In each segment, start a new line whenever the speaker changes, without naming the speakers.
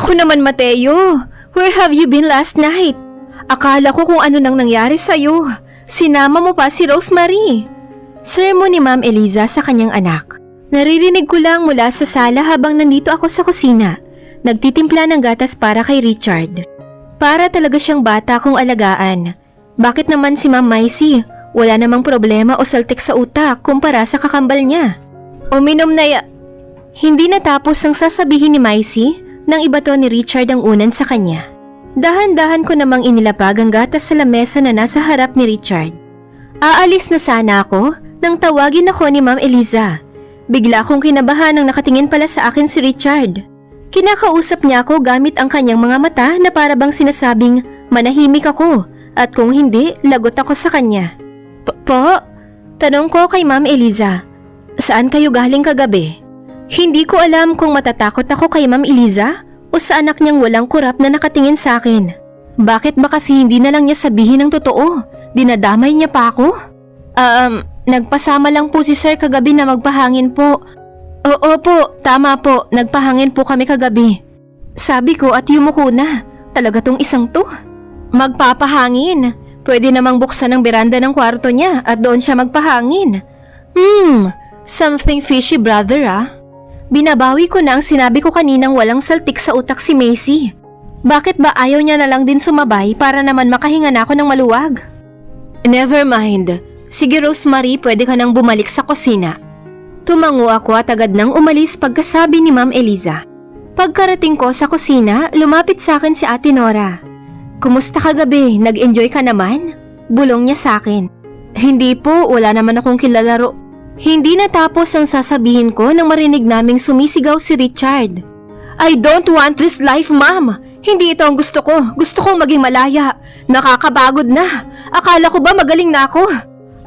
Naku naman, Mateo! Where have you been last night? Akala ko kung ano nang nangyari sa'yo. Sinama mo pa si Rosemary. Sermon ni Ma'am Eliza sa kanyang anak. Naririnig ko lang mula sa sala habang nandito ako sa kusina. Nagtitimpla ng gatas para kay Richard. Para talaga siyang bata kong alagaan. Bakit naman si Ma'am Maisie? Wala namang problema o saltik sa utak kumpara sa kakambal niya. Uminom na Hindi natapos ang sasabihin ni Maisie nang ibato ni Richard ang unan sa kanya. Dahan-dahan ko namang inilapag ang gatas sa lamesa na nasa harap ni Richard. Aalis na sana ako nang tawagin ako ni Ma'am Eliza. Bigla akong kinabahan nang nakatingin pala sa akin si Richard. Kinakausap niya ako gamit ang kanyang mga mata na para bang sinasabing manahimik ako at kung hindi, lagot ako sa kanya. Po? Tanong ko kay Ma'am Eliza, saan kayo galing kagabi? Hindi ko alam kung matatakot ako kay Ma'am Eliza o sa anak niyang walang kurap na nakatingin sa akin. Bakit ba kasi hindi na lang niya sabihin ng totoo? Dinadamay niya pa ako? Nagpasama lang po si Sir kagabi na magpahangin po. Oo po, tama po, nagpahangin po kami kagabi. Sabi ko at yumuko na, talaga tong isang to. Magpapahangin, pwede namang buksan ang beranda ng kwarto niya at doon siya magpahangin. Something fishy brother ah. Binabawi ko na ang sinabi ko kaninang walang saltik sa utak si Macy. Bakit ba ayaw niya na lang din sumabay para naman makahinga na ako ng maluwag? Never mind. Sige Rosemary, pwede ka nang bumalik sa kusina. Tumango ako at agad nang umalis pagkasabi ni Ma'am Eliza. Pagkarating ko sa kusina, lumapit sa akin si Ate Nora. Kumusta kagabi? Nag-enjoy ka naman? Bulong niya sa akin. Hindi po, wala naman akong kilalaro. Hindi natapos ang sasabihin ko nang marinig naming sumisigaw si Richard. I don't want this life, Ma'am. Hindi ito ang gusto ko. Gusto kong maging malaya. Nakakabagod na. Akala ko ba magaling na ako?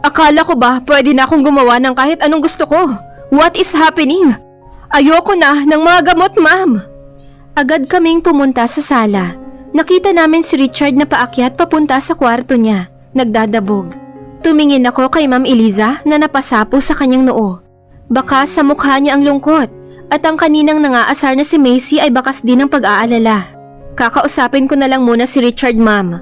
Akala ko ba pwede na akong gumawa ng kahit anong gusto ko? What is happening? Ayoko na ng mga gamot, Ma'am. Agad kaming pumunta sa sala. Nakita namin si Richard na paakyat papunta sa kwarto niya. Nagdadabog. Tumingin ako kay Ma'am Eliza na napasapo sa kanyang noo. Baka sa mukha niya ang lungkot at ang kaninang nangaasar na si Macy ay bakas din ng pag-aalala. Kakausapin ko na lang muna si Richard, Ma'am.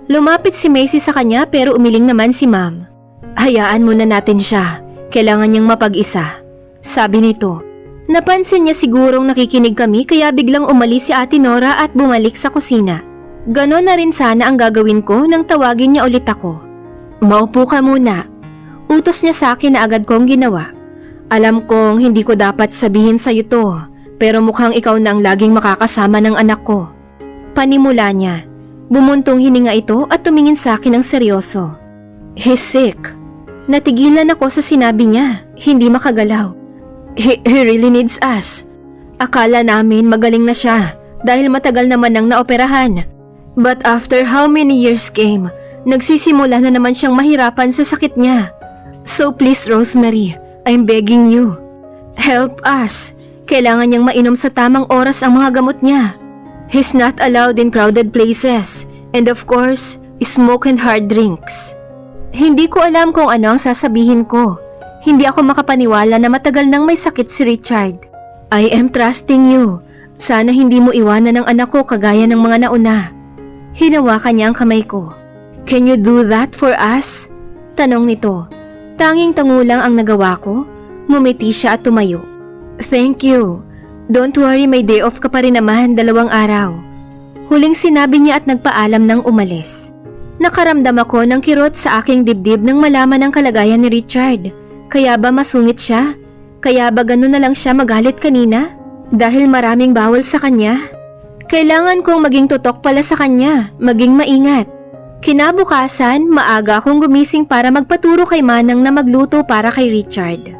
Lumapit si Macy sa kanya pero umiling naman si Ma'am. Hayaan muna natin siya. Kailangan niyang mapag-isa. Sabi nito. Napansin niya sigurong nakikinig kami kaya biglang umalis si Ate Nora at bumalik sa kusina. Ganon na rin sana ang gagawin ko nang tawagin niya ulit ako. Maupo ka muna. Utos niya sa akin na agad kong ginawa. Alam kong hindi ko dapat sabihin sa'yo to, pero mukhang ikaw na ang laging makakasama ng anak ko. Panimula niya. Bumuntong hininga ito at tumingin sa akin ng seryoso. He's sick. Natigilan ako sa sinabi niya, hindi makagalaw. He really needs us. Akala namin magaling na siya dahil matagal naman nang naoperahan. But after how many years came, nagsisimula na naman siyang mahirapan sa sakit niya. So please Rosemary, I'm begging you. Help us. Kailangan niyang mainom sa tamang oras ang mga gamot niya. He's not allowed in crowded places and of course, smoke and hard drinks. Hindi ko alam kung ano ang sasabihin ko. Hindi ako makapaniwala na matagal nang may sakit si Richard. I am trusting you. Sana hindi mo iwanan ang anak ko kagaya ng mga nauna. Hinawakan niya ang kamay ko. Can you do that for us? Tanong nito. Tanging tangulang ang nagawa ko. Ngumiti siya at tumayo. Thank you. Don't worry, may day off ka pa rin naman 2 araw. Huling sinabi niya at nagpaalam nang umalis. Nakaramdam ako ng kirot sa aking dibdib nang malaman ang kalagayan ni Richard. Kaya ba masungit siya? Kaya ba gano'n na lang siya magalit kanina? Dahil maraming bawal sa kanya? Kailangan kong maging tutok pala sa kanya, maging maingat. Kinabukasan, maaga akong gumising para magpaturo kay Manang na magluto para kay Richard.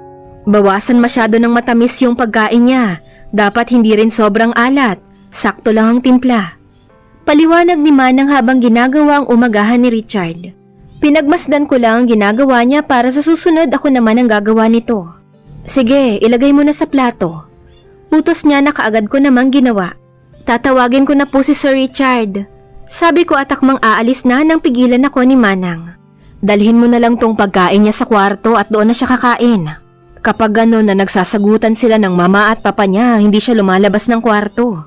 Bawasan masyado ng matamis yung pagkain niya. Dapat hindi rin sobrang alat. Sakto lang ang timpla. Paliwanag ni Manang habang ginagawa ang umagahan ni Richard. Pinagmasdan ko lang ang ginagawa niya para sa susunod ako naman ang gagawa nito. Sige, ilagay mo na sa plato. Utos niya na kaagad ko namang ginawa. Tatawagin ko na po si Sir Richard. Sabi ko at akmang aalis na nang pigilan ako ni Manang. Dalhin mo na lang tong pagkain niya sa kwarto at doon na siya kakain. Kapag gano'n na nagsasagutan sila ng mama at papa niya, hindi siya lumalabas ng kwarto.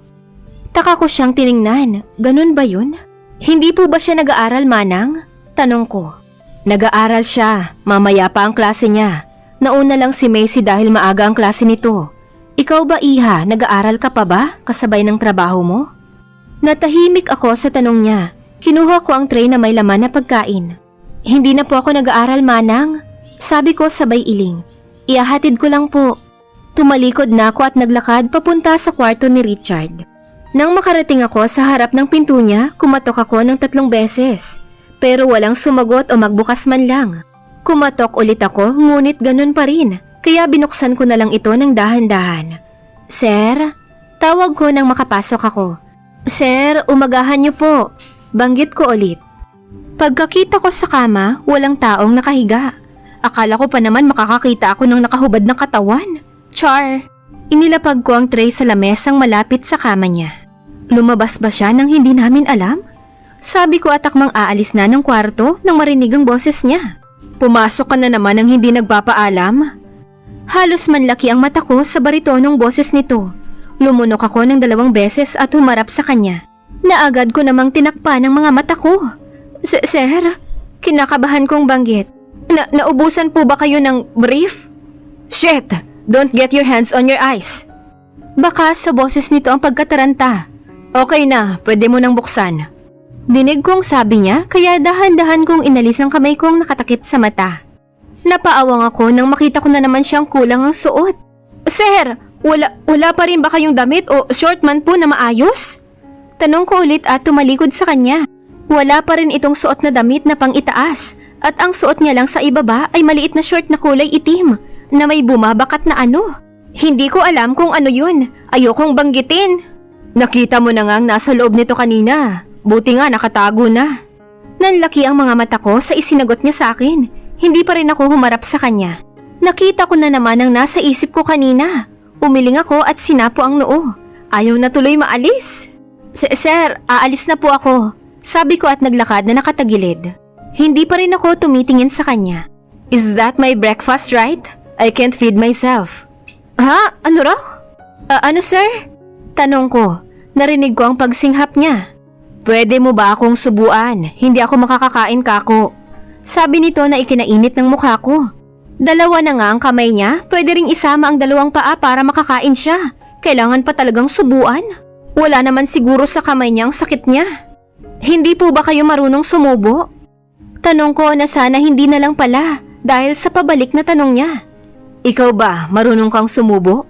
Taka ko siyang tiningnan. Ganun ba yun? Hindi po ba siya nag-aaral, Manang? Tanong ko. Nag-aaral siya. Mamaya pa ang klase niya. Nauna lang si Macy dahil maaga ang klase nito. Ikaw ba, Iha? Nag-aaral ka pa ba? Kasabay ng trabaho mo? Natahimik ako sa tanong niya. Kinuha ko ang tray na may laman na pagkain. Hindi na po ako nag-aaral, Manang. Sabi ko sabay iling. Iahatid ko lang po. Tumalikod na ako at naglakad papunta sa kwarto ni Richard. Nang makarating ako sa harap ng pinto niya, kumatok ako ng 3 beses. Pero walang sumagot o magbukas man lang. Kumatok ulit ako, ngunit ganun pa rin. Kaya binuksan ko na lang ito ng dahan-dahan. Sir? Tawag ko nang makapasok ako. Sir, umagahan niyo po. Banggit ko ulit. Pagkakita ko sa kama, walang taong nakahiga. Akala ko pa naman makakakita ako ng nakahubad na katawan. Char! Inilapag ko ang tray sa lamesang malapit sa kama niya. Lumabas ba siya nang hindi namin alam? Sabi ko at akmang aalis na ng kwarto nang marinig ang boses niya. Pumasok ka na naman nang hindi nagpapaalam. Halos manlaki ang mata ko sa baritonong boses nito. Lumunok ako ng 2 beses at humarap sa kanya. Naagad ko namang tinakpan ang mga mata ko. Sir, kinakabahan kong banggit. Naubusan po ba kayo ng brief? Shit! Don't get your hands on your eyes. Baka sa boses nito ang pagkataranta. Okay na, pwede mo nang buksan. Dinig kong sabi niya kaya dahan-dahan kong inalis ang kamay kong nakatakip sa mata. Napaawang ako nang makita ko na naman siyang kulang ang suot. Sir, wala pa rin ba kayong damit o short man po na maayos? Tanong ko ulit at tumalikod sa kanya. Wala pa rin itong suot na damit na pang itaas at ang suot niya lang sa ibaba ay maliit na short na kulay itim na may bumabakat na ano. Hindi ko alam kung ano yun. Ayokong banggitin. Nakita mo na ngang nasa loob nito kanina. Buti nga nakatago na. Nanlaki ang mga mata ko sa isinagot niya sa akin. Hindi pa rin ako humarap sa kanya. Nakita ko na naman ang nasa isip ko kanina. Umiling ako at sinapo ang noo. Ayaw na tuloy maalis. Sir, aalis na po ako. Sabi ko at naglakad na nakatagilid. Hindi pa rin ako tumitingin sa kanya. Is that my breakfast, right? I can't feed myself. Ha? Ano raw? Ano sir? Tanong ko. Narinig ko ang pagsinghap niya. Pwede mo ba akong subuan? Hindi ako makakakain kako. Sabi nito na ikinainit ng mukha ko. 2 na nga ang kamay niya. Pwede ring isama ang 2 paa para makakain siya. Kailangan pa talagang subuan. Wala naman siguro sa kamay niya ang sakit niya. Hindi po ba kayo marunong sumubo? Tanong ko na sana hindi na lang pala dahil sa pabalik na tanong niya. Ikaw ba marunong kang sumubo?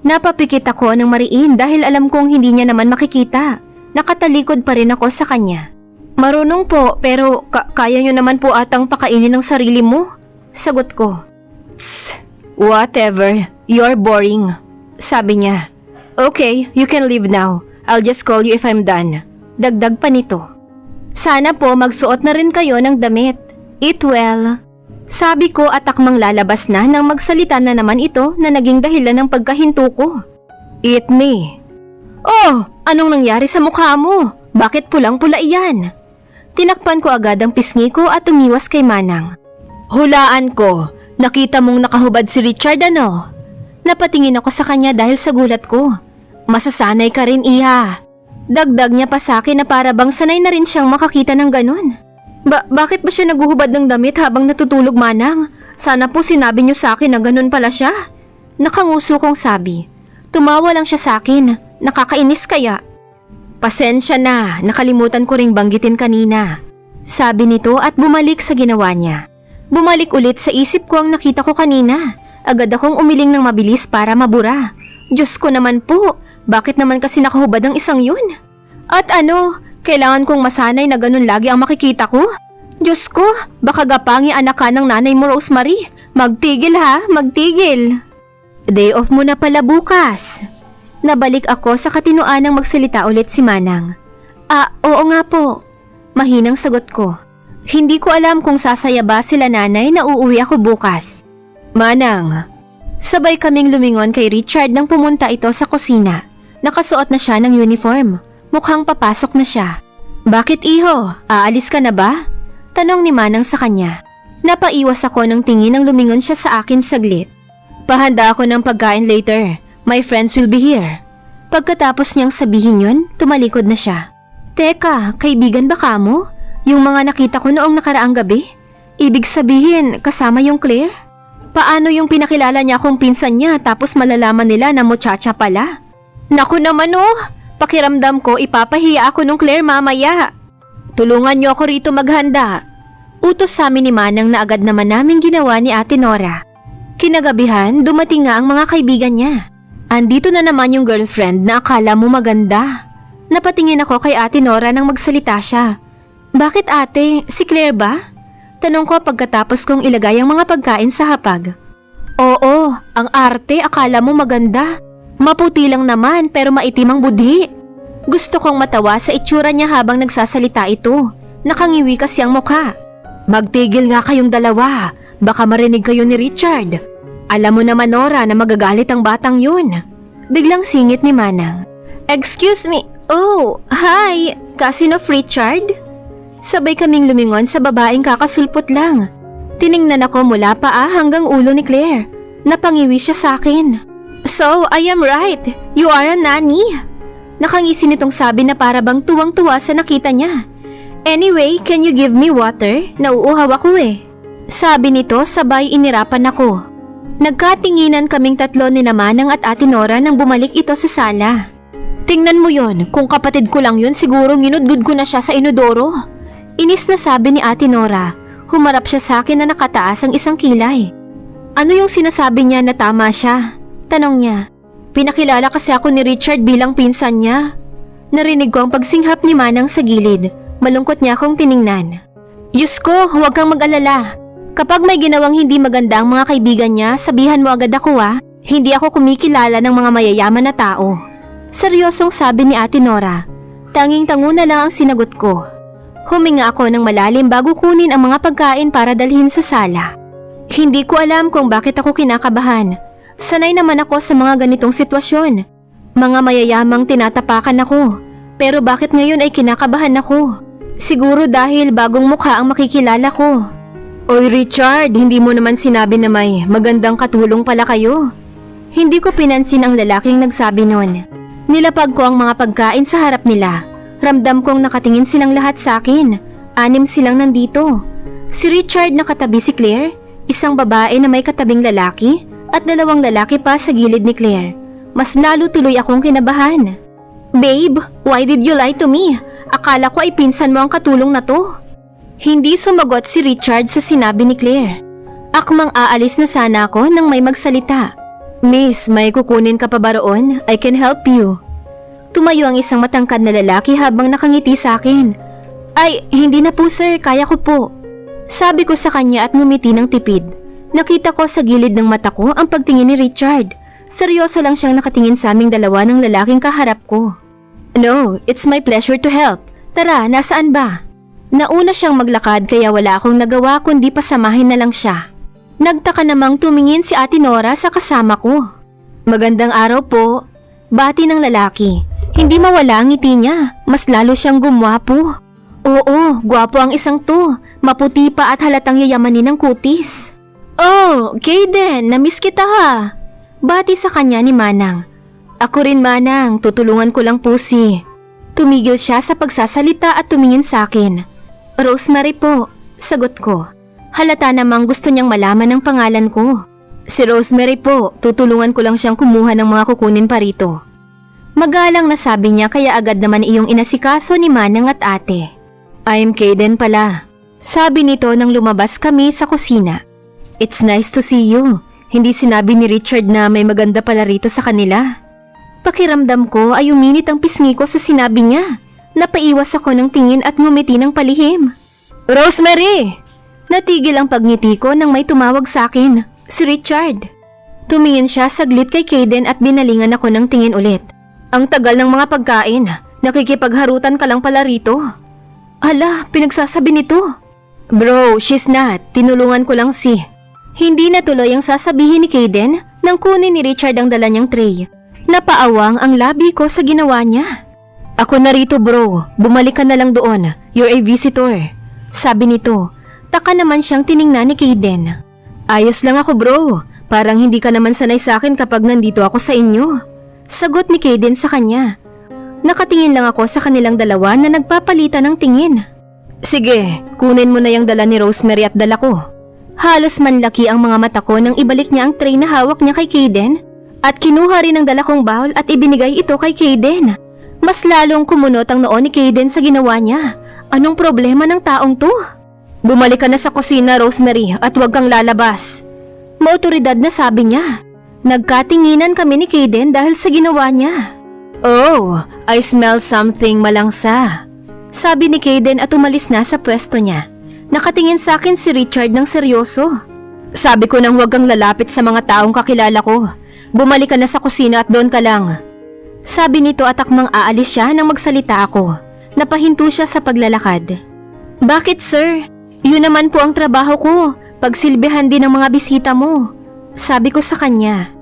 Napapikit ako ng mariin dahil alam kong hindi niya naman makikita. Nakatalikod pa rin ako sa kanya. Marunong po pero kaya niyo naman po atang pakainin ng sarili mo. Sagot ko. Tss, whatever, you're boring. Sabi niya. Okay, you can leave now. I'll just call you if I'm done. Dagdag pa nito. Sana po magsuot na rin kayo ng damit. Eat well. Sabi ko at akmang lalabas na nang magsalita na naman ito na naging dahilan ng pagkahinto ko. Eat me. Oh, anong nangyari sa mukha mo? Bakit pulang-pula iyan? Tinakpan ko agad ang pisngi ko at umiwas kay Manang. Hulaan ko, nakita mong nakahubad si Richard ano? Napatingin ako sa kanya dahil sa gulat ko. Masasanay ka rin, Iha. Dagdag niya pa sa akin na para bang sanay na rin siyang makakita ng ganun. Bakit ba siya naguhubad ng damit habang natutulog, Manang? Sana po sinabi niyo sa akin na ganun pala siya. Nakanguso kong sabi. Tumawa lang siya sa akin. Nakakainis kaya. Pasensya na, nakalimutan ko ring banggitin kanina. Sabi nito at bumalik sa ginawa niya. Bumalik ulit sa isip ko ang nakita ko kanina. Agad akong umiling ng mabilis para mabura. Diyos ko naman po, bakit naman kasi nakahubad ang isang yun? At ano, kailangan kong masanay na ganun lagi ang makikita ko? Diyos ko, baka gapangi anak ka ng nanay mo, Rosemary. Magtigil ha, magtigil. Day off mo na pala bukas. Nabalik ako sa katinoan ng magsalita ulit si Manang. Oo nga po. Mahinang sagot ko. Hindi ko alam kung sasaya ba sila nanay na uuwi ako bukas. Manang, sabay kaming lumingon kay Richard nang pumunta ito sa kusina. Nakasuot na siya ng uniform. Mukhang papasok na siya. Bakit iho? Aalis ka na ba? Tanong ni Manang sa kanya. Napaiwas ako ng tingin nang lumingon siya sa akin saglit. Pahanda ako ng pagkain later. My friends will be here. Pagkatapos niyang sabihin yun, tumalikod na siya. Teka, kaibigan ba kamo? Yung mga nakita ko noong nakaraang gabi? Ibig sabihin, kasama yung Claire? Paano yung pinakilala niya akong pinsan niya tapos malalaman nila na muchacha pala? Naku naman oh! Pakiramdam ko ipapahiya ako nung Claire mamaya. Tulungan niyo ako rito maghanda. Utos sa amin ni Manang na agad naman namin ginawa ni Ate Nora. Kinagabihan, dumating nga ang mga kaibigan niya. Andito na naman yung girlfriend na akala mo maganda. Napatingin ako kay Ate Nora nang magsalita siya. Bakit ate? Si Claire ba? Tanong ko pagkatapos kong ilagay ang mga pagkain sa hapag. Oo, ang arte akala mo maganda. Maputi lang naman pero maitim ang budhi. Gusto kong matawa sa itsura niya habang nagsasalita ito. Nakangiwi kasi ang mukha. Magtigil nga kayong dalawa. Baka marinig kayo ni Richard. Alam mo naman Nora na magagalit ang batang yun. Biglang singit ni Manang. Excuse me. Oh, hi. Cousin of Richard? Sabay kaming lumingon sa babaeng kakasulpot lang. Tiningnan ako mula paa hanggang ulo ni Claire. Napangiwi siya sa akin. So, I am right. You are a nanny. Nakangisi nitong sabi na para bang tuwang-tuwa sa nakita niya. Anyway, can you give me water? Nauuhaw ako eh. Sabi nito sabay inirapan ako. Nagkatinginan kaming tatlo ni Manang at Ate Nora nang bumalik ito sa sala. Tingnan mo yon, kung kapatid ko lang yun siguro nginudgud ko na siya sa inodoro. Inis na sabi ni Ate Nora. Humarap siya sa akin na nakataas ang isang kilay. Ano yung sinasabi niya na tama siya? Tanong niya. Pinakilala kasi ako ni Richard bilang pinsan niya. Narinig ko ang pagsinghap ni Manang sa gilid. Malungkot niya akong tiningnan. Diyos ko, huwag kang mag-alala. Kapag may ginawang hindi maganda ang mga kaibigan niya, sabihan mo agad ako ah. Hindi ako kumikilala ng mga mayayaman na tao. Seryosong sabi ni Ate Nora. Tanging-tango na lang ang sinagot ko. Huminga ako ng malalim bago kunin ang mga pagkain para dalhin sa sala. Hindi ko alam kung bakit ako kinakabahan. Sanay naman ako sa mga ganitong sitwasyon. Mga mayayamang tinatapakan ako. Pero bakit ngayon ay kinakabahan ako? Siguro dahil bagong mukha ang makikilala ko. Oy Richard, hindi mo naman sinabi na may magandang katulong pala kayo. Hindi ko pinansin ang lalaking nagsabi nun. Nilapag ko ang mga pagkain sa harap nila. Ramdam kong nakatingin silang lahat sa akin. 6 silang nandito. Si Richard nakatabi si Claire, isang babae na may katabing lalaki at 2 lalaki pa sa gilid ni Claire. Mas lalo tuloy akong kinabahan. Babe, why did you lie to me? Akala ko ay pinsan mo ang katulong na to. Hindi sumagot si Richard sa sinabi ni Claire. Akmang aalis na sana ako nang may magsalita. Miss, may kukunin ka pa ba roon? I can help you. Tumayo ang isang matangkad na lalaki habang nakangiti sa akin. Ay, hindi na po sir, kaya ko po. Sabi ko sa kanya at ngumiti ng tipid. Nakita ko sa gilid ng mata ko ang pagtingin ni Richard. Seryoso lang siyang nakatingin sa aming dalawa ng lalaking kaharap ko. No, it's my pleasure to help. Tara, nasaan ba? Nauna siyang maglakad kaya wala akong nagawa kundi pasamahin na lang siya. Nagtaka namang tumingin si Ate Nora sa kasama ko. Magandang araw po. Bati ng lalaki. Hindi mawala ang ngiti niya. Mas lalo siyang gumwapo. Oo, gwapo ang isang to. Maputi pa at halatang yayamanin ng kutis. Oh, Kayden, namiss kita ha. Bati sa kanya ni Manang. Ako rin Manang, tutulungan ko lang po si. Tumigil siya sa pagsasalita at tumingin sa akin. Rosemary po, sagot ko. Halata namang gusto niyang malaman ang pangalan ko. Si Rosemary po, tutulungan ko lang siyang kumuha ng mga kukunin pa rito. Magalang na sabi niya kaya agad naman iyong inasikaso ni Manang at ate. I'm Kayden pala. Sabi nito nang lumabas kami sa kusina. It's nice to see you. Hindi sinabi ni Richard na may maganda pala rito sa kanila. Pakiramdam ko ay uminit ang pisngi ko sa sinabi niya. Napaiwas ako ng tingin at ngumiti ng palihim. Rosemary! Natigil ang pagngiti ko nang may tumawag sa akin. Si Richard. Tumingin siya saglit kay Kayden at binalingan ako ng tingin ulit. Ang tagal ng mga pagkain. Nakikipagharutan ka lang pala rito. Hala, pinagsasabi nito. Bro, she's not. Tinulungan ko lang si. Hindi natuloy ang sasabihin ni Kayden nang kunin ni Richard ang dala niyang tray. Napaawang ang labi ko sa ginawa niya. Ako na rito bro, bumalik ka na lang doon. You're a visitor. Sabi nito. Taka naman siyang tiningnan ni Kayden. Ayos lang ako bro. Parang hindi ka naman sanay sa akin kapag nandito ako sa inyo. Sagot ni Kaden sa kanya. Nakatingin lang ako sa kanilang dalawa na nagpapalitan ng tingin. Sige, kunin mo na yung dala ni Rosemary at dala ko. Halos manlaki ang mga mata ko nang ibalik niya ang tray na hawak niya kay Kaden at kinuha rin ang dala kong bowl at ibinigay ito kay Kaden. Mas lalong kumunot ang noo ni Kaden sa ginawa niya. Anong problema ng taong to? Bumalik ka na sa kusina, Rosemary, at huwag kang lalabas. Maotoridad na sabi niya. Nagkatinginan kami ni Kaden dahil sa ginawa niya. Oh, I smell something malangsa. Sabi ni Kaden at umalis na sa pwesto niya. Nakatingin sa akin si Richard ng seryoso. Sabi ko nang huwag kang lalapit sa mga taong kakilala ko. Bumalik ka na sa kusina at doon ka lang. Sabi nito at akmang aalis siya nang magsalita ako. Napahinto siya sa paglalakad. Bakit sir? Yun naman po ang trabaho ko. Pagsilbihan din ng mga bisita mo. Sabi ko sa kanya.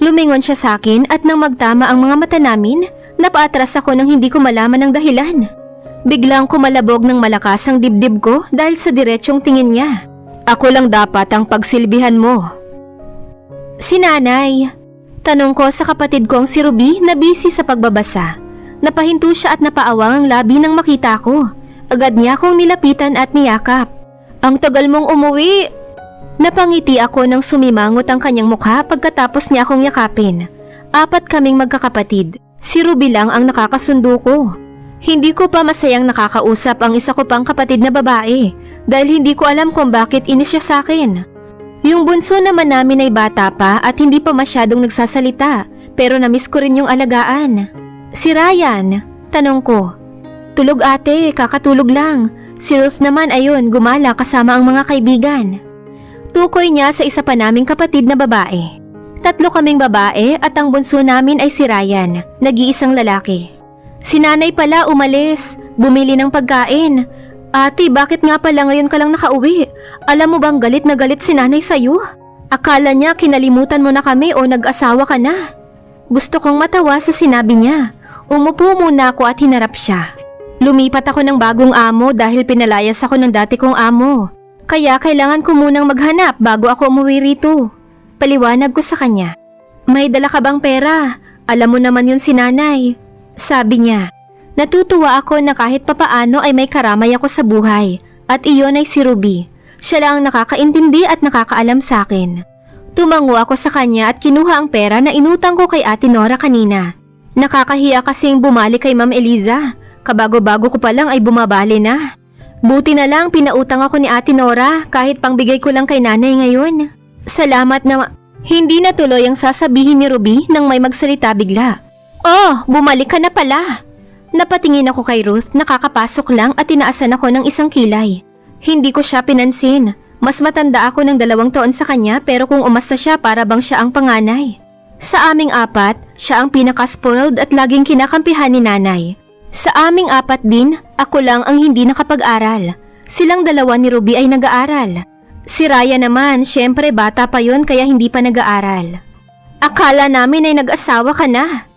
Lumingon siya sa akin at nang magtama ang mga mata namin, napaatras ako nang hindi ko malaman ang dahilan. Biglang kumalabog ng malakas ang dibdib ko dahil sa diretsyong tingin niya. Ako lang dapat ang pagsilbihan mo. Si nanay. Tanong ko sa kapatid kong si Ruby na busy sa pagbabasa. Napahinto siya at napaawang ang labi nang makita ko. Agad niya akong nilapitan at niyakap. Ang tagal mong umuwi. Napangiti ako nang sumimangot ang kanyang mukha pagkatapos niya akong yakapin. 4 kaming magkakapatid. Si Ruby lang ang nakakasundo ko. Hindi ko pa masayang nakakausap ang isa ko pang kapatid na babae dahil hindi ko alam kung bakit inis siya sa akin. Yung bunso naman namin ay bata pa at hindi pa masyadong nagsasalita pero namiss ko rin yung alagaan. Si Ryan, tanong ko. Tulog ate, kakatulog lang. Si Ruth naman ayun, gumala kasama ang mga kaibigan. Tukoy niya sa isa pa naming kapatid na babae. 3 kaming babae at ang bunso namin ay si Ryan, nag-iisang lalaki. Si nanay pala umalis, bumili ng pagkain. Ate, bakit nga pala ngayon ka lang nakauwi? Alam mo bang galit na galit si nanay sa'yo? Akala niya kinalimutan mo na kami o nag-asawa ka na. Gusto kong matawa sa sinabi niya. Umupo muna ako at hinarap siya. Lumipat ako ng bagong amo dahil pinalayas ako ng dati kong amo. Kaya kailangan ko munang maghanap bago ako umuwi rito. Paliwanag ko sa kanya. May dala ka bang pera? Alam mo naman yun si nanay. Sabi niya, natutuwa ako na kahit papaano ay may karamay ako sa buhay at iyon ay si Ruby. Siya lang ang nakakaintindi at nakakaalam sa akin. Tumango ako sa kanya at kinuha ang pera na inutang ko kay Ate Nora kanina. Nakakahiya kasing bumalik kay Ma'am Eliza. Kabago-bago ko pa lang ay bumabali na. Buti na lang pinautang ako ni Ate Nora kahit pangbigay ko lang kay nanay ngayon. Salamat na hindi natuloy ang sasabihin ni Ruby nang may magsalita bigla. Oh, bumalik ka na pala. Napatingin ako kay Ruth, nakakapasok lang at tinaasan ako ng isang kilay. Hindi ko siya pinansin. Mas matanda ako ng 2 taon sa kanya pero kung umasta siya para bang siya ang panganay. Sa aming 4, siya ang pinaka-spoiled at laging kinakampihan ni nanay. Sa aming 4 din, ako lang ang hindi nakapag-aral. Silang 2 ni Ruby ay nag-aaral. Si Raya naman, syempre bata pa yon kaya hindi pa nag-aaral. Akala namin ay nag-asawa ka na.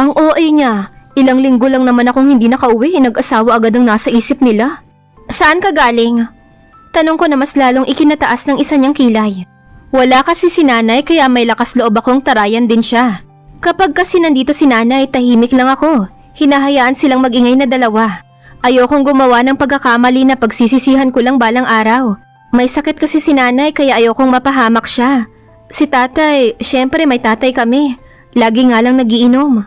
Ang OA niya, ilang linggo lang naman akong hindi nakauwi, nag-asawa agad ang nasa isip nila. Saan ka galing? Tanong ko na mas lalong ikinataas ng isa niyang kilay. Wala kasi si nanay kaya may lakas loob akong tarayan din siya. Kapag kasi nandito si nanay, tahimik lang ako. Hinahayaan silang mag-ingay na 2. Ayokong gumawa ng pagkakamali na pagsisisihan ko lang balang araw. May sakit kasi si nanay kaya ayokong mapahamak siya. Si tatay, syempre may tatay kami. Lagi nga lang nagiinom.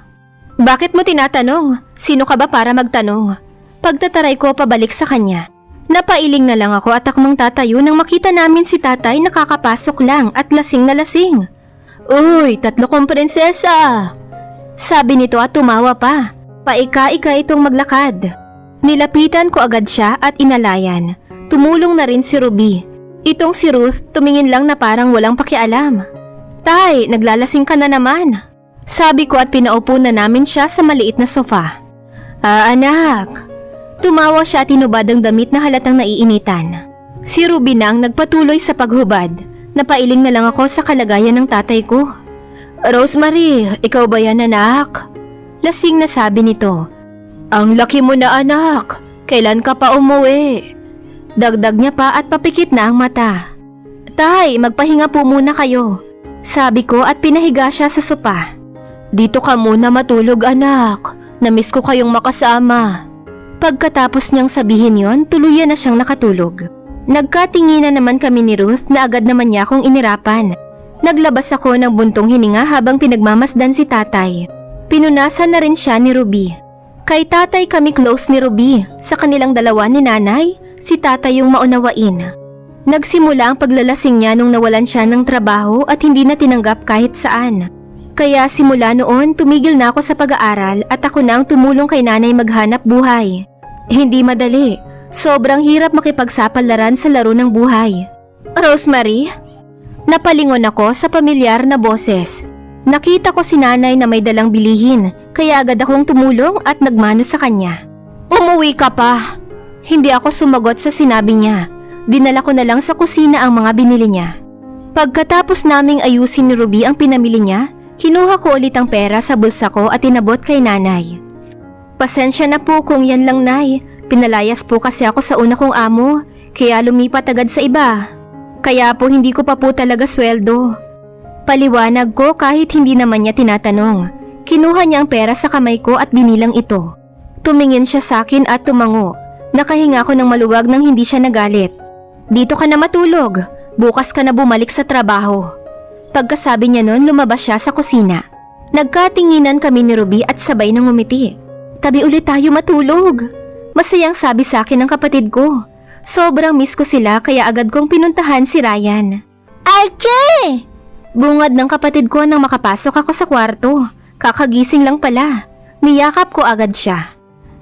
Bakit mo tinatanong? Sino ka ba para magtanong? Pagtataray ko pabalik sa kanya. Napailing na lang ako at akmang tatayo nang makita namin si tatay nakakapasok lang at lasing na lasing. Uy, 3 kong prinsesa! Sabi nito at tumawa pa. Paika-ika itong maglakad. Nilapitan ko agad siya at inalayan. Tumulong na rin si Ruby. Itong si Ruth tumingin lang na parang walang pakialam. Tay, naglalasing ka na naman. Sabi ko at pinaupo na namin siya sa maliit na sofa. Anak. Tumawa siya at tinubad ang damit na halatang naiinitan. Si Ruby na ang nagpatuloy sa paghubad. Napailing na lang ako sa kalagayan ng tatay ko. Rosemary, ikaw ba yan anak? Lasing na sabi nito. Ang laki mo na anak. Kailan ka pa umuwi? Dagdag niya pa at papikit na ang mata. Tay, magpahinga po muna kayo. Sabi ko at pinahiga siya sa sopa. Dito ka muna matulog anak. Namiss ko kayong makasama. Pagkatapos niyang sabihin yon, tuluyan na siyang nakatulog. Nagkatinginan naman kami ni Ruth na agad naman niya akong inirapan. Naglabas ako ng buntong hininga habang pinagmamasdan si tatay. Pinunasan na rin siya ni Ruby. Kay tatay kami close ni Ruby. Sa kanilang dalawa ni nanay, si tatay yung maunawain. Nagsimula ang paglalasing niya nung nawalan siya ng trabaho at hindi na tinanggap kahit saan. Kaya simula noon tumigil na ako sa pag-aaral at ako na ang tumulong kay nanay maghanap buhay. Hindi madali. Sobrang hirap makipagsapalaran sa laro ng buhay. Rosemary? Napalingon ako sa pamilyar na boses. Nakita ko si nanay na may dalang bilihin, kaya agad akong tumulong at nagmano sa kanya. Umuwi ka pa. Hindi ako sumagot sa sinabi niya. Dinala ko na lang sa kusina ang mga binili niya. Pagkatapos naming ayusin ni Ruby ang pinamili niya, kinuha ko ulit ang pera sa bulsa ko at inabot kay nanay. Pasensya na po kung yan lang, nay. Pinalayas po kasi ako sa una kong amo, kaya lumipat agad sa iba. Kaya po hindi ko pa po talaga sweldo. Paliwanag ko kahit hindi naman niya tinatanong. Kinuha niya ang pera sa kamay ko at binilang ito. Tumingin siya sa akin at tumango. Nakahinga ko ng maluwag nang hindi siya nagalit. Dito ka na matulog. Bukas ka na bumalik sa trabaho. Pagkasabi niya nun, lumabas siya sa kusina. Nagkatinginan kami ni Ruby at sabay nang ngumiti. Tabi ulit tayo matulog. Masayang sabi sa akin ng kapatid ko. Sobrang miss ko sila kaya agad kong pinuntahan si Ryan. Archie! Bungad ng kapatid ko nang makapasok ako sa kwarto. Kakagising lang pala. Niyakap ko agad siya.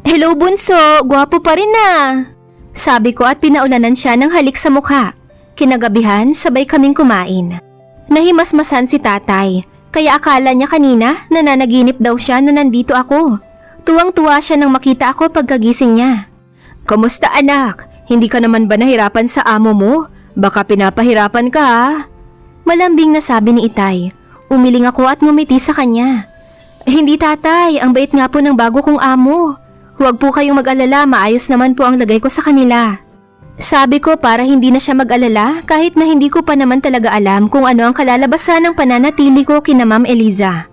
Hello bunso, gwapo pa rin ah. Sabi ko at pinaulanan siya ng halik sa mukha. Kinagabihan, sabay kaming kumain. Nahimasmasan si tatay, kaya akala niya kanina nananaginip daw siya na nandito ako. Tuwang-tuwa siya nang makita ako pagkagising niya. Kamusta anak? Hindi ka naman ba nahirapan sa amo mo? Baka pinapahirapan ka ha? Malambing na sabi ni Itay. Umiling ako at ngumiti sa kanya. Hindi tatay, ang bait nga po ng bago kong amo. Huwag po kayong mag-alala, maayos naman po ang lagay ko sa kanila. Sabi ko para hindi na siya mag-alala kahit na hindi ko pa naman talaga alam kung ano ang kalalabasan ng pananatili ko kina Ma'am Eliza.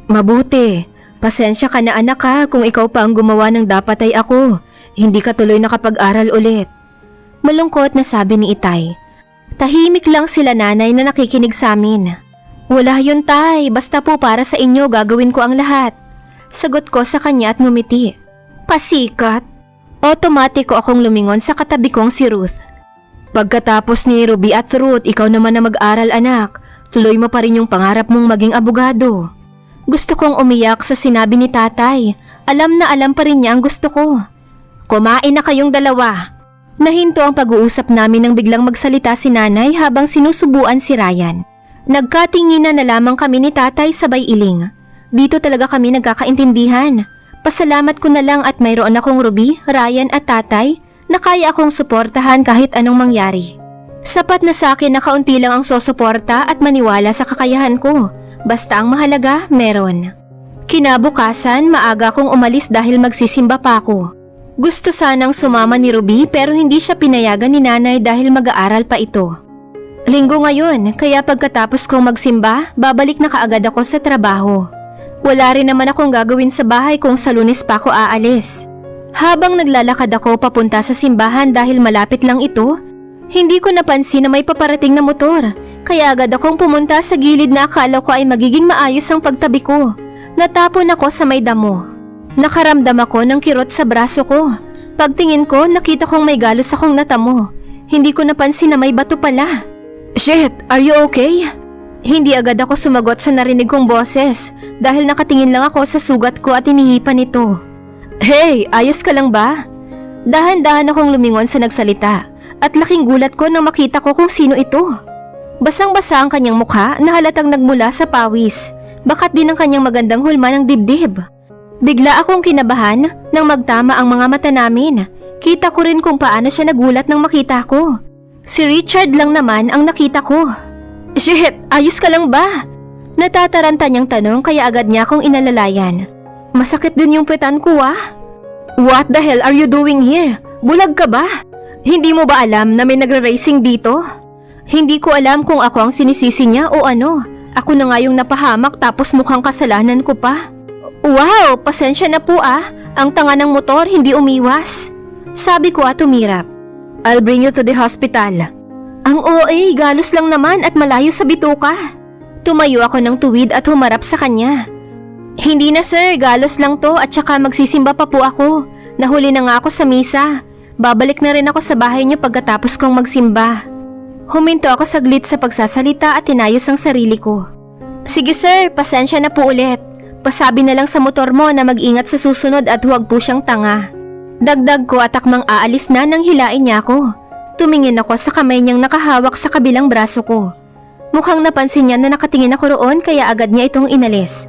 Mabuti, pasensya ka na anak ha kung ikaw pa ang gumawa ng dapat ay ako. Hindi ka tuloy nakapag-aral ulit. Malungkot na sabi ni Itay. Tahimik lang sila nanay na nakikinig sa amin. Wala yun tay, basta po para sa inyo gagawin ko ang lahat. Sagot ko sa kanya at ngumiti. Pasikat? Otomatiko akong lumingon sa katabi kong si Ruth. Pagkatapos ni Ruby at Ruth, ikaw naman na mag-aral anak. Tuloy mo pa rin yung pangarap mong maging abogado. Gusto kong umiyak sa sinabi ni tatay. Alam na alam pa rin niya ang gusto ko. Kumain na kayong dalawa. Nahinto ang pag-uusap namin nang biglang magsalita si nanay habang sinusubuan si Ryan. Nagkatinginan na lamang kami ni tatay sabay iling. Dito talaga kami nagkakaintindihan. Pasalamat ko na lang at mayroon akong Ruby, Ryan at tatay na kaya akong suportahan kahit anong mangyari. Sapat na sa akin na kaunti lang ang susuporta at maniwala sa kakayahan ko. Basta ang mahalaga, meron. Kinabukasan, maaga akong umalis dahil magsisimba pa ako. Gusto sanang sumama ni Ruby pero hindi siya pinayagan ni nanay dahil mag-aaral pa ito. Linggo ngayon, kaya pagkatapos kong magsimba, babalik na kaagad ako sa trabaho. Wala rin naman akong gagawin sa bahay kung sa Lunes pa ako aalis. Habang naglalakad ako papunta sa simbahan dahil malapit lang ito, hindi ko napansin na may paparating na motor. Kaya agad akong pumunta sa gilid na akala ko ay magiging maayos ang pagtabi ko. Natapon ako sa may damo. Nakaramdam ako ng kirot sa braso ko. Pagtingin ko, nakita kong may galos akong natamo. Hindi ko napansin na may bato pala. Shit, are you okay? Hindi agad ako sumagot sa narinig kong boses dahil nakatingin lang ako sa sugat ko at inihipan ito. Hey, ayos ka lang ba? Dahan-dahan akong lumingon sa nagsalita at laking gulat ko nang makita ko kung sino ito. Basang-basa ang kanyang mukha na halatang nagmula sa pawis. Bakat din ang kanyang magandang hulma ng dibdib. Bigla akong kinabahan nang magtama ang mga mata namin. Kita ko rin kung paano siya nagulat nang makita ko. Si Richard lang naman ang nakita ko. Shit, ayos ka lang ba? Natataranta niyang tanong kaya agad niya akong inalalayan. Masakit din yung puwetan ko ah. What the hell are you doing here? Bulag ka ba? Hindi mo ba alam na may nagre-racing dito? Hindi ko alam kung ako ang sinisisi niya o ano. Ako na nga yung napahamak tapos mukhang kasalanan ko pa. Wow, pasensya na po ah. Ang tanga ng motor hindi umiwas. Sabi ko at umirap. I'll bring you to the hospital. Ang OA, galos lang naman at malayo sa bituka. Tumayo ako ng tuwid at humarap sa kanya. Hindi na sir, galos lang to at saka magsisimba pa po ako. Nahuli na nga ako sa misa. Babalik na rin ako sa bahay niyo pagkatapos kong magsimba. Huminto ako saglit sa pagsasalita at tinayos ang sarili ko. Sige sir, pasensya na po ulit. Pasabi na lang sa motor mo na mag-ingat sa susunod at huwag po siyang tanga. Dagdag ko at akmang aalis na nang hilain niya ako. Tumingin ako sa kamay niyang nakahawak sa kabilang braso ko. Mukhang napansin niya na nakatingin ako roon kaya agad niya itong inalis.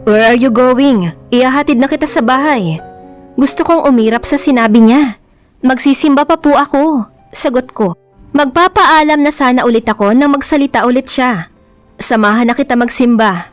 Where are you going? Ihahatid na kita sa bahay. Gusto kong umirap sa sinabi niya. Magsisimba pa po ako, sagot ko. Magpapaalam na sana ulit ako nang magsalita ulit siya. Samahan na kita magsimba.